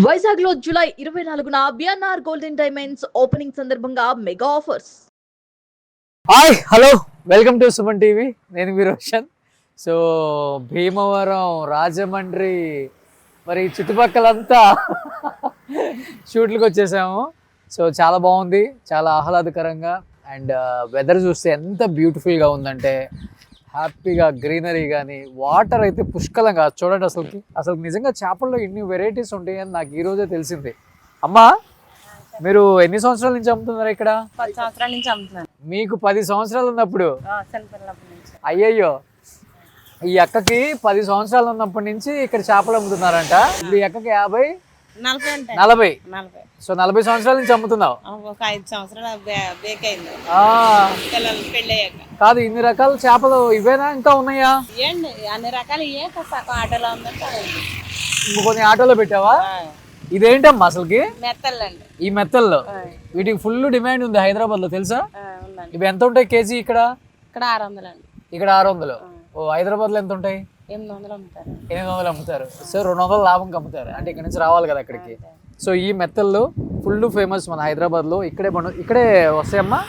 వైజాగ్ లో జూలై 24న BNR golden diamonds opening సందర్భంగా mega offers. Hi hello welcome to Suman TV. నేను మీ రోషన్. సో భీమవరం, రాజమండ్రి, మరి చుట్టుపక్కలంతా షూట్లకు వచ్చేసాము. సో చాలా బాగుంది, చాలా ఆహ్లాదకరంగా. అండ్ వెదర్ చూస్తే ఎంత బ్యూటిఫుల్గా ఉందంటే, హ్యాపీగా గ్రీనరీ కానీ, వాటర్ అయితే పుష్కలంగా చూడండి. అసలు నిజంగా చేపల్లో ఇన్ని వెరైటీస్ ఉంటాయని నాకు ఈరోజే తెలిసింది. అమ్మా, మీరు ఎన్ని సంవత్సరాల నుంచి అమ్ముతున్నారు ఇక్కడ? 10 సంవత్సరాల నుంచి అమ్ముతున్నాను. మీకు 10 సంవత్సరాలు ఉన్నప్పుడు? చిన్నపిల్లప్పటి నుంచి. అయ్యయ్యో, ఈ అక్కకి 10 సంవత్సరాలు ఉన్నప్పటి నుంచి ఇక్కడ చేపలు అమ్ముతున్నారంట. ఇప్పుడు ఈ అక్కకి 50, 40 అంటే 40. 40. సో 40 సంవత్సరాల నుంచి అమ్ముతున్నావు. ఒక 5 సంవత్సరాలు బేక్ అయింది ఆ, పిల్లలు పెళ్ళి అయ్యాక. కాదు, ఇన్ని రకాల చేపలు ఇవేనా, ఇంకా ఉన్నాయా? ఏండి అన్ని రకాలు ఇవే సగం ఆటోలో ఉందంటే కొన్ని ఆటోలో పెట్టావా? ఇదేంటమ్మా అసలుకి? మెత్తలండి ఈ మెత్తల్లో వీటికి ఫుల్ డిమాండ్ ఉంది హైదరాబాద్ లో, తెలుసా? ఉందండి. ఇవి ఎంత ఉంటాయి కేజీ ఇక్కడ? ఇక్కడ 600 అండి. ఇక్కడ 600. ఓ, హైదరాబాద్ లో ఎంత ఉంటాయి? 800 అమ్ముతారు. 800 అమ్ముతారు. సో 200 లాభంకి అమ్ముతారు. అంటే ఇక్కడ నుంచి రావాలి కదా అక్కడికి. సో ఈ మెత్తల్లో ఫుల్ ఫేమస్ మన హైదరాబాద్ లో. ఇక్కడే వస్తాయమ్మా?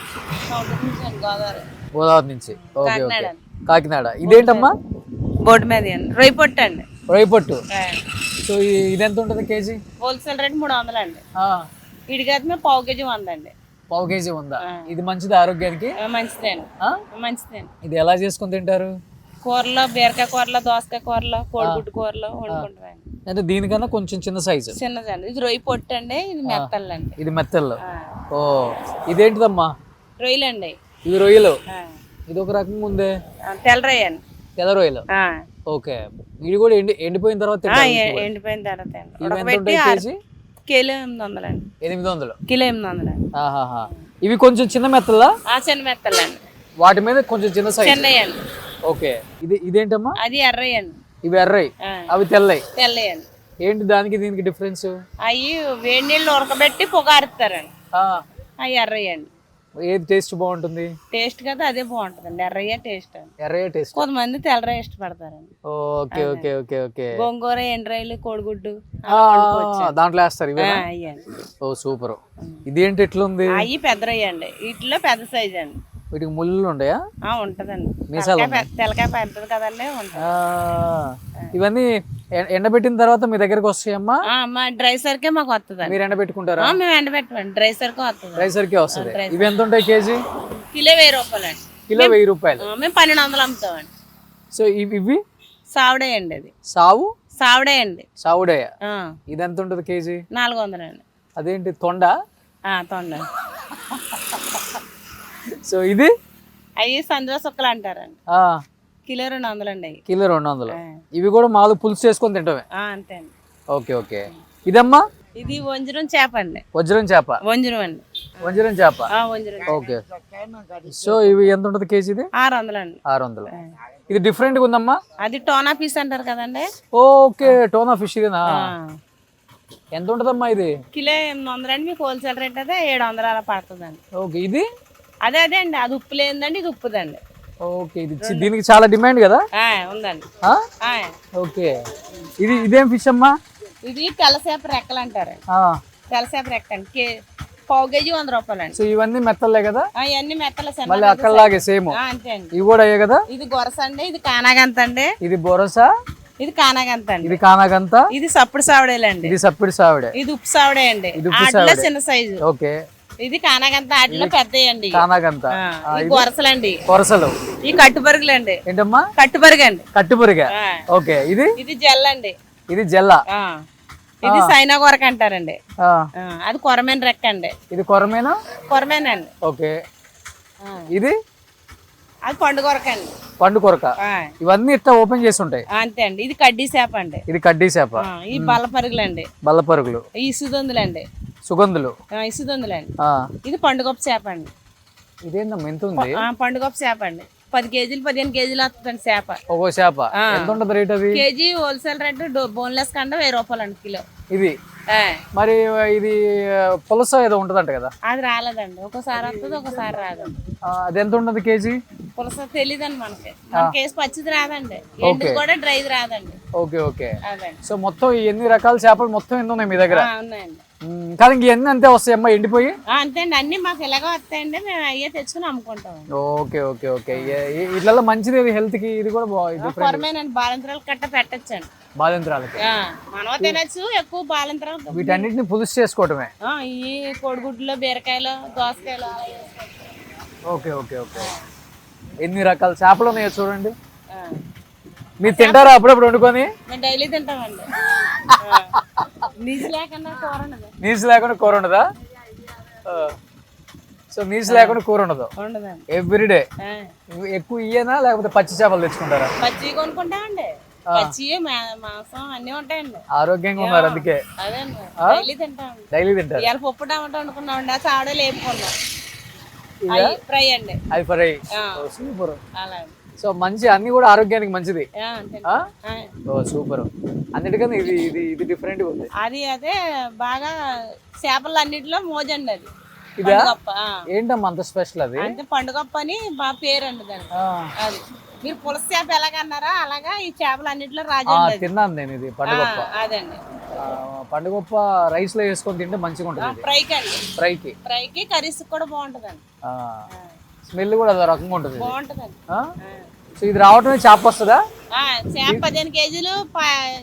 గోదావరి నుంచి. Okay okay, Kakinada. ఇదేంటమ్మా? బోర్డు మీద రొయ్యి పొట్టు అండి. రొయ్యి పొట్టు. సో ఇది ఎంత ఉంటుంది కేజీ? హోల్సేల్ రేట్ 300 అండి. ఇడిగైతే పావు కేజీ 100 అండి. పావు కేజీ ఉందా? ఇది మంచిది ఆరోగ్యానికి? మంచిదేండి, మంచిదేండి. ఇది ఎలా చేసుకుని తింటారు? కూరలో, బీరకాయ కూరలో, దోసకాయ కూరలో, కోడిగుడ్డు కూరలో వండుకుంటామండి. అంటే దీనికన్నా కొంచెం చిన్న సైజు. చిన్నదండి. ఇది రొయ్యి పొట్టు అండి. ఇది మెత్తలండి. ఇది మెత్తల్లో. ఓ, ఇదేంటిదమ్మా? రొయ్యలండి. ఇది రొయ్యలు. ఇది ఒక రకంగా ఉందే. తెల్ల రొయ్య అండి. తెల్ల రొయ్యలు. ఓకే. ఇది కూడా ఎండిపోయిన తర్వాత ఎండిపోయిన తర్వాత కేజీ? కిలో 800 అండి. 800. కిలో 800 అండి. ఆహాహా. ఇవి కొంచెం చిన్న మెత్తలా? చిన్న మెత్తలండి. వాటి మీద కొంచెం చిన్న సైజు. చిన్నయండి. ఓకే. ఇదేంటమ్మా? అది ఎర్రయ్యండి. ఇవి ఎర్రయి, అవి తెల్లయి. తెల్లయండి. ఏంటి దానికి దీనికి డిఫరెన్స్? అవి వేడి నీళ్ళు ఉడకబెట్టి పొగారుతారండి. అవి ఎర్రయ్యండి. ఏది టేస్ట్ బాగుంటుంది? టేస్ట్ కదా అదే బాగుంటుందండి. ఎర్రయ్య టేస్ట్ అండి. ఎర్రయ్య టేస్ట్. కొంతమంది తెల్లరయ్య ఇష్టపడతారండి. Okay okay okay okay. Gongura, ఎండ్రాయిలు, కోడిగుడ్డు దాంట్లో వేస్తారు ఇవే. ఓ సూపర్. ఇదేంటి ఎట్లుంది? అవి పెద్ద రొయ్య అండి. వీటిలో పెద్ద సైజ్ అండి. వీటికి ముళ్ళు ఉండయా? ఉంటదండి. మీసాలు తెలకాయ పెద్దది కదండి. ఇవన్నీ ఎండబెట్టిన తర్వాత మీ దగ్గరకు వస్తాయమ్మా? మా డ్రై సరికే మాకు వస్తుంది. మీరు ఎండబెట్టుకుంటారా? మేము ఎండబెట్టమండి. డ్రై సరికే వస్తుంది. డ్రై సరికే వస్తుంది. ఇవి ఎంత ఉంటాయి కేజీ? కిలో 1000 రూపాయలండి. కిలో 1000 రూపాయలు. మేము 1200 అమ్ముతామండి. సో ఇవి సావుడే అండి. అది సావుడే అండి. సావుడే. ఇది ఎంత ఉంటుంది కేజీ? 400 అండి. అదేంటి, తొండ? తొండ. సో ఇది అవి సందువ సుక్కలు అంటారండి. కిలో 200 అండి. కిలో 200. ఇవి కూడా మాలు పులుసు చేసుకొని తింటామే. అంతే అండి. Okay okay. ఇదమ్మా? ఇది వంజరం చేప అండి. వజ్రం చేప. వంజరం అండి. వంజరం చేప. వంజరం. ఓకే. సో ఇవి ఎంత ఉంటుంది కేజీ? ఇది 600 అండి. 600. ఇది డిఫరెంట్ గా ఉందమ్మా. అది టోనా ఫిష్ అంటారు కదండి. Okay, tuna fish. ఇదేనా? ఎంత ఉంటదమ్మా ఇది? కిలో 800 అండి. మీకు హోల్సేల్ రేట్ అయితే 700 అలా పడుతుందండి. ఓకే. ఇది అదే అండి. అది ఉప్పు లేదండి, ఇది ఉప్పుదండి. ఓకే. ఇది దీనికి చాలా డిమాండ్ కదా? ఉందండి. ఓకే. ఇదేం ఫిష్ అమ్మా? ఇది తెల్లసేప రెక్కలు అంటారు. తెల్లసేప రెక్క అండి. పావు కేజీ 100 రూపాయలండి. సో ఇవన్నీ మెత్తలే కదా? ఇవన్నీ మెత్తలే. మళ్ళీ అక్కడలాగే సేమ్ అంతే అండి. ఇవి కూడా అయ్యే కదా? ఇది గొరస అండి. ఇది కానాగంత అండి. ఇది బొరస. ఇది కానాగంత అండి. ఇది కానాగంత. ఇది సప్పుడు సావిడేలండి. ఇది సప్పిడి సావిడే. ఇది ఉప్పు సావిడే అండి. ఆటలో చిన్న సైజు. ఓకే. ఇది కానాగంత. ఆటలో పెద్దయండి. కానాగంత. గొరసలండి. కొరసలు. ఈ కట్టుబరుగులండి. ఏంటమ్మా? కట్టుబరుగు అండి. కట్టుబురిగా. ఓకే. ఇది జెల్ అండి. ఇది జెల్ల. ఇది సైనా కొరక అంటారండి. అది కొరమేన రెక్క అండి. ఇది కొరమేనండి. ఓకే. ఇది అది పండు కొరక అండి. పండు కొరక. ఇవన్నీ ఇట్లా ఓపెన్ చేసి ఉంటాయి. అంతే అండి. ఇది కడ్డీ చేప అండి. ఇది కడ్డీ చేప. ఈ బల్ల పరుగులండి. బల్ల పరుగులు. ఈ సుగంధులండి. సుగంధులు. ఈ సుగంధులండి. ఇది పండుగొప్ప చేప అండి. ఇదేందమ్మా ఎంత ఉంది? పండుగొప్ప చేప అండి. 10 కేజీలు 15 కేజీలు వస్తుందండి చేప. ఒక్కో చేప ఎంత ఉంటుంది రేట్? అది కేజీ హోల్సేల్ రేట్ బోన్లెస్ కంటే 1000 రూపాయలు అండి కిలో. ఇది మరి ఇది పులస ఏదో ఉంటదంట కదా? అది రాలేదండి. ఒకసారి వస్తుంది, ఒకసారి రాదండి. అది ఎంత ఉంటుంది కేజీ? పులస తెలీదండి మనకి కేసు పచ్చిది రాదండి, ఎండు కూడా డ్రైది రాదండి. Okay okay. అదండి. సో మొత్తం ఈ ఎన్ని రకాల చేపలు మొత్తం ఎన్ని ఉన్నాయి మీ దగ్గర? ఉన్నాయండి. కానీ ఇంక ఎన్ని అంతే వస్తాయమ్మా ఎండిపోయి? అంతే అండి, అన్ని మాకు ఎలాగో వస్తాయండి, మేము అయ్యే తెచ్చుకుని అమ్ముకుంటాం. Okay okay okay. ఇట్లా మంచిది హెల్త్ కి, ఇది కూడా కొరమేనండి, బాలంతరాలు కట్ట పెట్టచ్చండి. బాలింతరాలకి మనం తినచ్చు, ఎక్కువ బాలంతరాలు. వీటన్నిటిని పులుసు చేసుకోవటమే. ఈ కోడిగుడ్లు, బీరకాయలు, దోసకాయలు. Okay okay okay. ఎన్ని రకాల చేపలు ఉన్నాయో చూడండి. మీరు తింటారా అప్పుడప్పుడు వండుకొని? మేము డైలీ తింటామండి. నీసు లేకుండా కూర ఉండదు. నీసు లేకుండా కూర ఉండదా? సో నీసు లేకుండా కూర ఉండదు ఎవ్రీడే. ఎక్కువ ఇయ్యేనా లేకపోతే పచ్చి చేపలు తెచ్చుకుంటారా? పచ్చి కొనుక్కుంటామండి, పచ్చి మాంసం అన్ని ఉంటాయండి. ఆరోగ్యంగా ఉన్నారు అందుకే. అదేండి, డైలీ తింటామండి. డైలీ తింటారు. ఇవాళ పప్పు టమాటా వండుకున్నామండి, ఆ చావడే లేపుకున్నాం. ఫ్రై అండి. అది ఫ్రై. సూపర్. అలా. సో మంచి, అన్ని కూడా ఆరోగ్యానికి మంచిది. సూపర్. అన్నిటికన్నా ఇది ఇది ఇది డిఫరెంట్ ఉంది. అది అదే బాగా చేపలు అన్నిటిలో మోజండి అది. ఏంటమ్మా అంత స్పెషల్? అది అంటే పండుగప్ప అని బాగా పేరు అండి దానికి. అది మీరు పులస చేప ఎలాగన్నారా అలాగా ఈ చేపలు అన్నిటిలో రాజా. తిన్నాను నేను ఇది పండుగప్ప. అదండి, పండుగప్ప రైస్ లో వేసుకొని తింటే మంచిగా ఉంటుంది. ఫ్రైకి అండి, ఫ్రైకి కర్రీస్ కూడా బాగుంటదండి. స్మెల్ కూడా అదో రకంగా ఉంటుంది, బాగుంటదండి. సో ఇది రావటమే చేప వస్తుందా? చేప 15 కేజీలు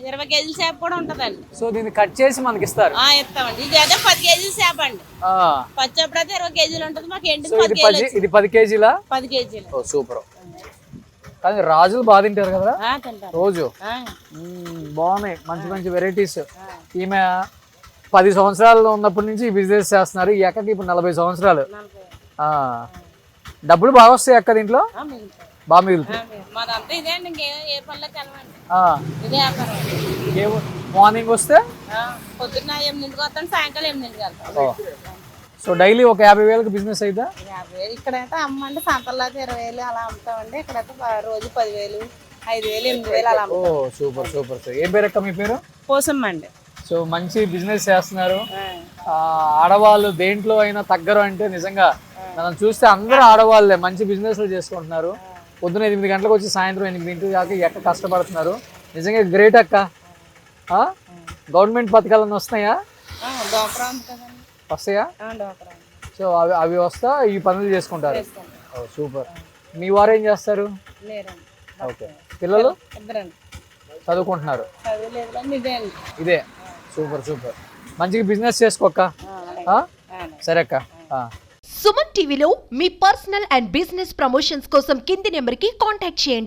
20 కేజీల చేప కూడా ఉంటదండి. సో దీన్ని కట్ చేసి మనకి ఇస్తారు? ఇస్తామండి. ఇది అదే 10 కేజీల చేప అండి. పచ్చేప్పుడు అయితే 20 కేజీలు ఉంటుంది, మాకు ఎండి ఇది 10 కేజీలా? 10 కేజీలు. సూపర్. కానీ రాజులు బాగా తింటారు కదా రోజు. బాగున్నాయి, మంచి మంచి వెరైటీస్. ఈమె 10 సంవత్సరాలు ఉన్నప్పటి నుంచి బిజినెస్ చేస్తున్నారు. ఈ అక్కకి ఇప్పుడు 40 సంవత్సరాలు. డబ్బులు బాగా వస్తాయి అక్క దీంట్లో? బాగా మిగులుతాయి. మార్నింగ్ వస్తే పొద్దున్న 8కి వస్తాను, సాయంకాలం 8కి వెళ్తాను. సో డైలీ ఒక 50,000కి బిజినెస్ అయితే? 50,000 ఇక్కడైతే అమ్మండి, సంతల్లో 20,000 అలా అమ్ముతామండి. ఇక్కడైతే రోజు 10,000, 5,000, 8,000 అలా. Super super. ఏం పేరు అక్క మీ పేరు? పోసమ్మ అండి. సో మంచి బిజినెస్ చేస్తున్నారు. ఆడవాళ్ళు దేంట్లో అయినా తగ్గరు అంటే నిజంగా మనం చూస్తే అందరూ ఆడవాళ్ళే మంచి బిజినెస్లు చేసుకుంటున్నారు. పొద్దున 8 గంటలకు వచ్చి సాయంత్రం 8 దాకా ఎక్క కష్టపడుతున్నారు. నిజంగా గ్రేట్ అక్క. గవర్నమెంట్ పథకాలన్నీ వస్తున్నాయా? వస్తాయా? సో అవి వస్తా ఈ పనులు చేసుకుంటారు. సూపర్. మీ వారు ఏం చేస్తారు? ఓకే. పిల్లలు చదువుకుంటున్నారు? ఇదే. Super super. మంచిగా బిజినెస్ చేసుకోక్క. సరే అక్క. సుమన్ టీవీలో మీ పర్సనల్ అండ్ బిజినెస్ ప్రమోషన్స్ కోసం కింది నెంబర్కి కాంటాక్ట్ చేయండి.